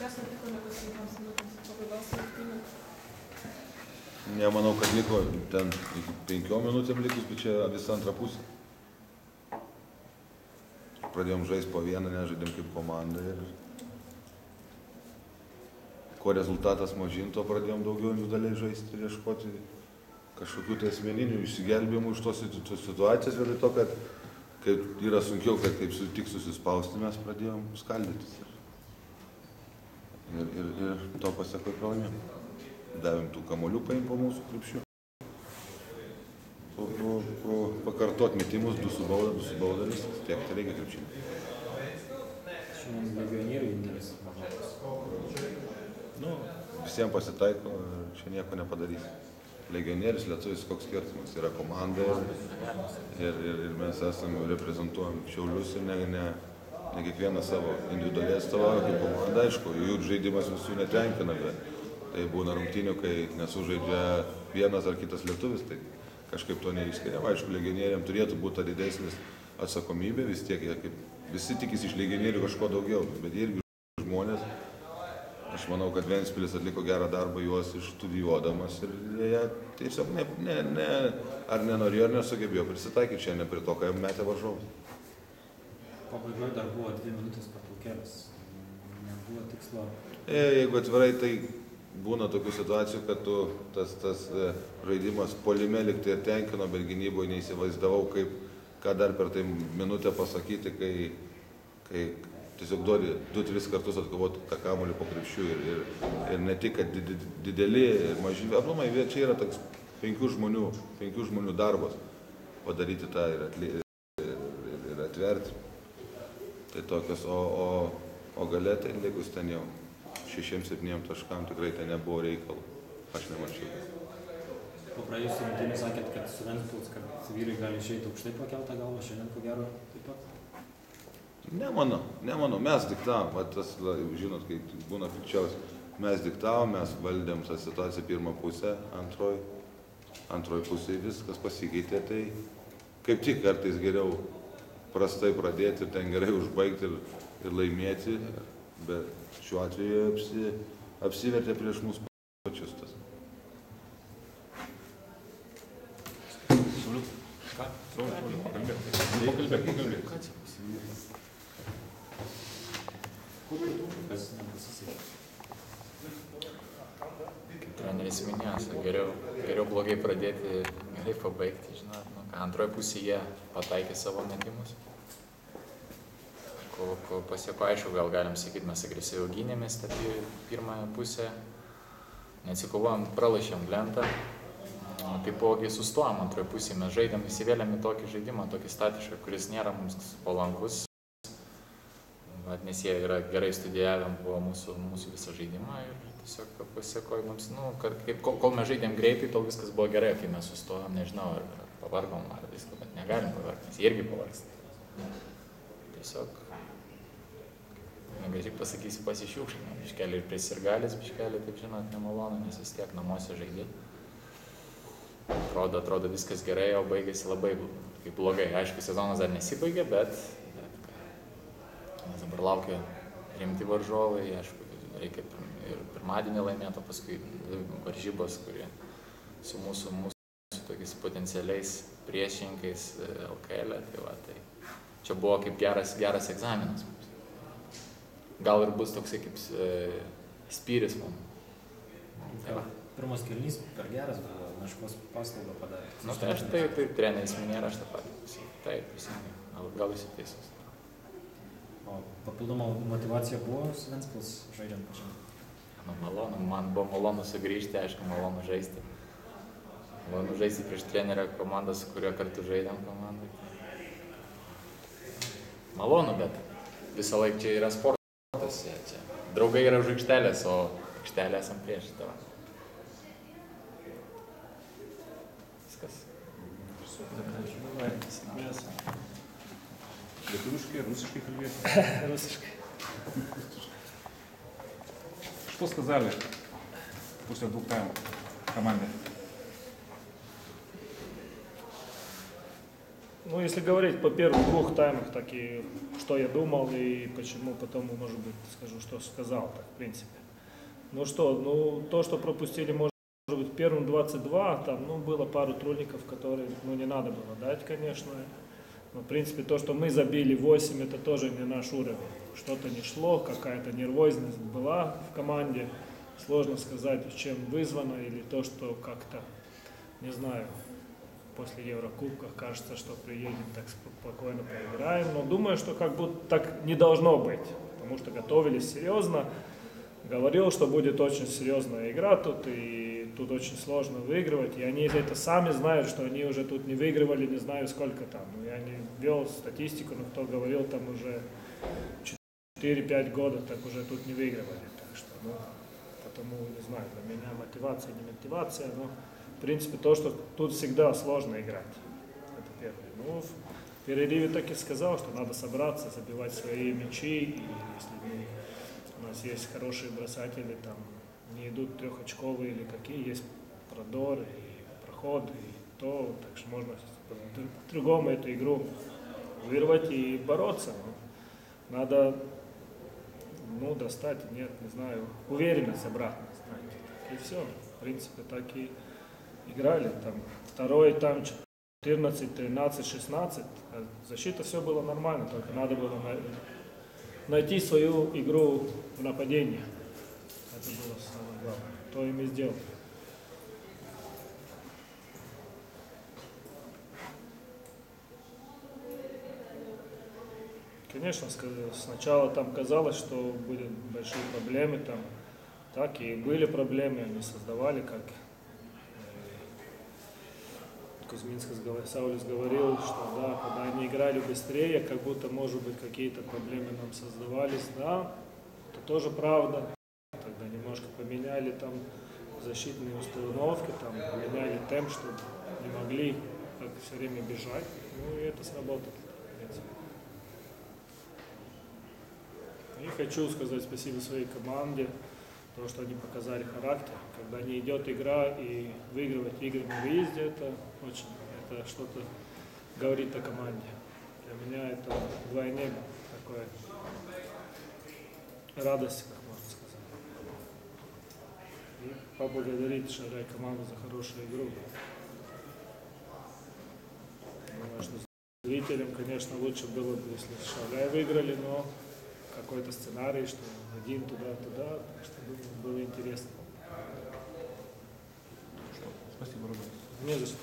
Kas nutiko likus 5 minutėms pabaigos rungtynių? Nemanau, kad liko ten iki 5 minutėm likus, bet čia visą antrą pusę. Pradėjom žaisti po vieną, nežaidėm kaip komanda ir kuo rezultatas mažinto, pradėjom daugiau individualiai žaisti ir ieškoti kažkokių tai asmeninių išsigelbėjimų iš tos situacijos, vietoj to, kad kai yra sunkiau, kad kaip tik susispausti, mes pradėjom skaldytis. Ir to pasekoje pralaimėjom. Davėm tų kamuolių paim po mūsų krepšių. Pakartot metimus, 2 su bauda, viskas. Tiek, tai reikia krepšinį. Šiandien legionierių indėlis. Nu, visiems pasitaiko, čia nieko nepadarys. Legionierius, lietuvis, koks skirtumas. Yra komanda ir mes esame reprezentuojam Šiaulius ir ne kiekvieną savo individualiai atstovauja kaip komanda. Aišku, jų žaidimas visų netenkina, bet tai būna rungtynių, kai nesužaidžia vienas ar kitas lietuvis, tai kažkaip to neišskiriam. Aišku, legionieriam turėtų būti didesnis atsakomybė, vis tiek visi tikisi iš legionierių kažko daugiau, bet jie irgi žmonės. Aš manau, kad Ventspilis atliko gerą darbą juos išstudijuodamas ir jie tiesiog ar nenorėjo, ar nesugebėjo prisitaikyti šiandien prie to, ką jam metė varžovas. Pabaigoje dar buvo 2 minutės pertraukėlės. Nebuvo tikslo. Jeigu atvirai, tai būna tokių situacijų, kad tas žaidimas puolime lyg tai tenkino, bet gynyboje neįsivaizdavau, ką dar per tai minutę pasakyti, kai tiesiog duodi 2-3 kartus atkovoti tą kamuolį po krepšių ir ne tik, kad dideli ir maži, aplamai čia yra toks 5 žmonių darbas padaryti tą ir atverti. Tai tokios, o gale tai likus ten jau 6-7 taškam tikrai tai nebuvo reikalų. Aš nemačiau. Po praėjusių rungtynių sakėt, kad su Ventspils, kad vyrai gali išeiti aukštai pakeltą galvą, šiandien ko gero taip pat? Nemanau, mes diktavom, tas, žinot, kai būna pikčiausia, mes diktavom, mes valdėm tą situaciją pirmą pusę, antroj pusėje viskas pasikeitė, tai kaip tik kartais geriau prastai pradėti ir ten gerai užbaigti ir laimėti, bet šiuo atveju apsivertė prieš mūsų pačius tas. Kaip treneris minėjo, geriau blogai pradėti, gerai pabaigti, žinot. Antroje pusėje pataikė savo metimus. Ko pasieko, aišku, gal galim sakyti, mes agresyviau gynėmės tą pirmąją pusę. Neatsikovojom, pralašėm lentą. Taipogi sustojom antroje pusėje, mes žaidėm, įsivėlėm į tokį žaidimą, tokį statišką, kuris nėra mums palankus. Nes jie yra gerai studijavę buvo mūsų visą žaidimą ir tiesiog pasiekojo mums, kol mes žaidėm greitai, tol viskas buvo gerai, kai mes sustojom, nežinau, ar pavargom, ar viską, bet negalim pavargti, nes jie irgi pavargsta. Tiesiog, negražiai pasakysiu, pasišiukšlinom, biškelį ir prie sirgalės, biškelį, taip žinot, nemalonu, nes vis tiek namuose žaidė. Atrodo viskas gerai, o baigėsi labai blogai. Aišku, sezonas dar nesibaigė, bet dabar laukia rimti varžovai, aišku, reikia ir pirmadienį laimėti, o paskui varžybos, kurie su mūsų tokiais potencialiais priešininkais LKL, tai čia buvo kaip geras egzaminas. Gal ir bus toksai kaip spyris mums. Pirmas kėlinys per geras buvo, Meškos paslaugą padarė. Tai treneris minėjo, aš tą patį. Taip, prisimenu, gal visi teisus. O papildoma motyvacija buvo su Ventspils žaidžiant pačiam? Malonu, man buvo malonu sugrįžti, aišku, malonu žaisti. Malonu žaisti prieš trenerio komandą, su kurio kartu žaidėm komandai. Malonu, bet visą laiką čia yra sportas. Čia. Draugai yra už aikštelės, o aikštelė esam prieš. Viskas. Литвушки, русские привет. Русские. Что сказали после 2 таймов команде? Ну, если говорить по первых двух таймах, так и что я думал и почему потом, может быть, скажу, что сказал, так, в принципе. Ну что, ну, то, что пропустили, может быть, первым 22, там, ну, было пару трудников, которые, ну, не надо было дать, конечно. Но, в принципе, то, что мы забили 8, это тоже не наш уровень. Что-то не шло, какая-то нервозность была в команде. Сложно сказать, чем вызвано, или то, что как-то, не знаю, после Еврокубка кажется, что приедем, так спокойно проиграем. Но думаю, что как будто так не должно быть, потому что готовились серьезно. Говорил, что будет очень серьезная игра тут, и тут очень сложно выигрывать. И они это сами знают, что они уже тут не выигрывали, не знаю сколько там. Я не вел статистику, но кто говорил, там уже 4-5 года так уже тут не выигрывали. Так что, ну, потому, не знаю, для меня мотивация, не мотивация, но в принципе то, что тут всегда сложно играть. Это первое. Ну, в перерыве так и сказал, что надо собраться, забивать свои мячи, и если у нас есть хорошие бросатели, там не идут трехочковые или какие, есть продоры и проходы, и то, так что можно по-другому эту игру вырвать и бороться. Но надо, ну, достать, нет, не знаю, уверенность обратно, знаете. И все, в принципе, так и играли. Там второй там 14, 13, 16, а защита все было нормально, только надо было найти свою игру в нападении. Это было самое главное. То им и сделали. Конечно, сначала там казалось, что будут большие проблемы, там, так и были проблемы, они создавали, как Кузьминскас, Саулис говорил, что да, когда они играли быстрее, как будто, может быть, какие-то проблемы нам создавались, да, это тоже правда. Тогда немножко поменяли там защитные установки, там поменяли темп, чтобы не могли так все время бежать, ну и это сработало. И хочу сказать спасибо своей команде, потому что они показали характер. Когда не идет игра и выигрывать игры на выезде, это что-то говорит о команде. Для меня это вдвойне такое радость, как можно сказать. И поблагодарить Шарай команду за хорошую игру. Думаю, что зрителям, конечно, лучше было бы, если Шарай выиграли, но какой-то сценарий, что один туда-туда, так что, думаю, было интересно. Спасибо, Роберт. Не за что.